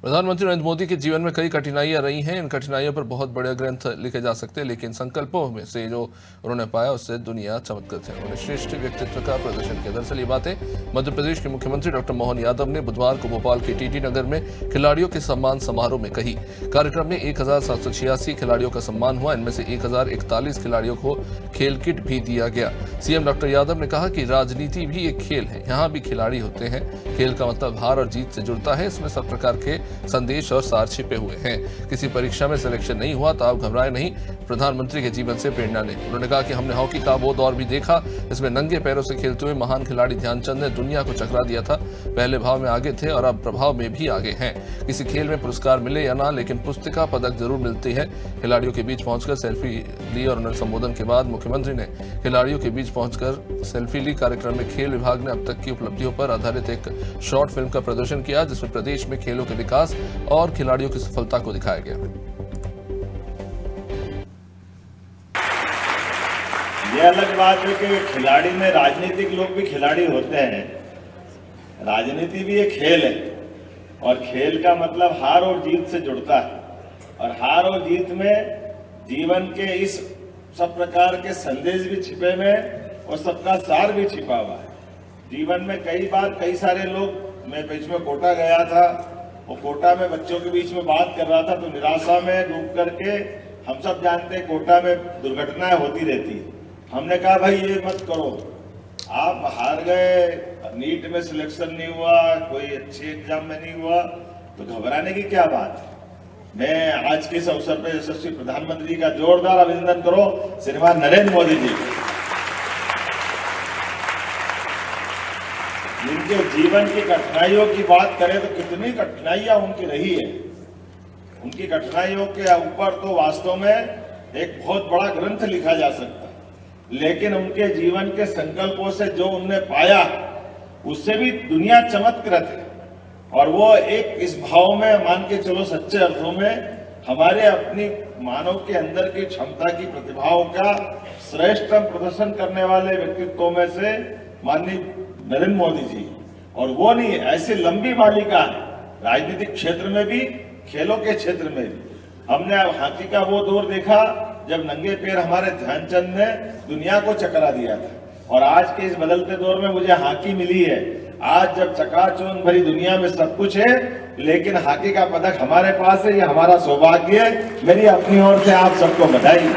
प्रधानमंत्री नरेंद्र मोदी के जीवन में कई कठिनाइयां रही हैं। इन कठिनाइयों पर बहुत बड़े ग्रंथ लिखे जा सकते हैं, लेकिन संकल्पों में से जो उन्होंने पाया उससे दुनिया चमत्कृत है। उन्होंने श्रेष्ठ व्यक्तित्व का प्रदर्शन किया। दरअसल ये बातें मध्य प्रदेश के मुख्यमंत्री डॉक्टर मोहन यादव ने बुधवार को भोपाल के टीटी नगर में खिलाड़ियों के सम्मान समारोह में कही। कार्यक्रम में 1786 खिलाड़ियों का सम्मान हुआ। इनमें से 1041 खिलाड़ियों को खेल किट भी दिया गया। सीएम डॉक्टर यादव ने कहा कि राजनीति भी एक खेल है, यहाँ भी खिलाड़ी होते हैं। खेल का मतलब हार और जीत से जुड़ता है। इसमें सब प्रकार के संदेश और सार छिपे हुए हैं। किसी परीक्षा में सिलेक्शन नहीं हुआ तो आप घबराएं नहीं, प्रधानमंत्री के जीवन से प्रेरणा लें। उन्होंने कहा कि हमने हॉकी का वो दौर भी देखा, इसमें नंगे पैरों से खेलते हुए महान खिलाड़ी ध्यानचंद ने दुनिया को चकरा दिया था। पहले भाव में आगे थे और अब प्रभाव में भी आगे हैं। किसी खेल में पुरस्कार मिले या ना, लेकिन पुस्तिका पदक जरूर मिलती है। खिलाड़ियों के बीच पहुंचकर सेल्फी ली और उन्हें संबोधन के बाद मुख्यमंत्री ने खिलाड़ियों के बीच पहुंचकर सेल्फी ली। कार्यक्रम में खेल विभाग ने अब तक की उपलब्धियों पर आधारित एक शॉर्ट फिल्म का प्रदर्शन किया, जिसमें प्रदेश में खेलों के विकास और खिलाड़ियों की सफलता को दिखाया गया। यह अलग बात है कि खिलाड़ी में राजनीतिक लोग भी खिलाड़ी होते हैं। राजनीति भी एक खेल है और खेल का मतलब हार और जीत से जुड़ता है, और हार और जीत में जीवन के इस सब प्रकार के संदेश भी छिपे में और सबका सार भी छिपा हुआ है। जीवन में कई बार कई सारे लोग, मैं बीच में कोटा गया था और कोटा में बच्चों के बीच में बात कर रहा था तो निराशा में डूब करके, हम सब जानते हैं कोटा में दुर्घटनाएं होती रहती है। हमने कहा भाई ये मत करो, आप हार गए, नीट में सिलेक्शन नहीं हुआ, कोई अच्छे एग्जाम में नहीं हुआ तो घबराने की क्या बात है। मैं आज के इस अवसर पर यशस्वी प्रधानमंत्री का जोरदार अभिनंदन करो श्रीमान नरेंद्र मोदी जी, जिनके जीवन की कठिनाइयों की बात करें तो कितनी कठिनाइयां उनकी रही है। उनकी कठिनाइयों के ऊपर तो वास्तव में एक बहुत बड़ा ग्रंथ लिखा जा सकता है, लेकिन उनके जीवन के संकल्पों से जो उनने पाया उससे भी दुनिया चमत्कृत है। और वो एक इस भाव में मान के चलो सच्चे अर्थों में हमारे अपनी मानव के अंदर की क्षमता की प्रतिभाओं का श्रेष्ठतम प्रदर्शन करने वाले व्यक्तित्वों में से माननीय नरेंद्र मोदी जी। और वो नहीं, ऐसी लंबी मालिका है राजनीतिक क्षेत्र में भी, खेलों के क्षेत्र में भी। हमने अब हॉकी का वो दौर देखा जब नंगे पैर हमारे ध्यानचंद ने दुनिया को चकरा दिया था, और आज के इस बदलते दौर में मुझे हॉकी मिली है। आज जब चकाचौंध भरी दुनिया में सब कुछ है, लेकिन हॉकी का पदक हमारे पास है, ये हमारा सौभाग्य है। मेरी अपनी ओर से आप सबको बधाई।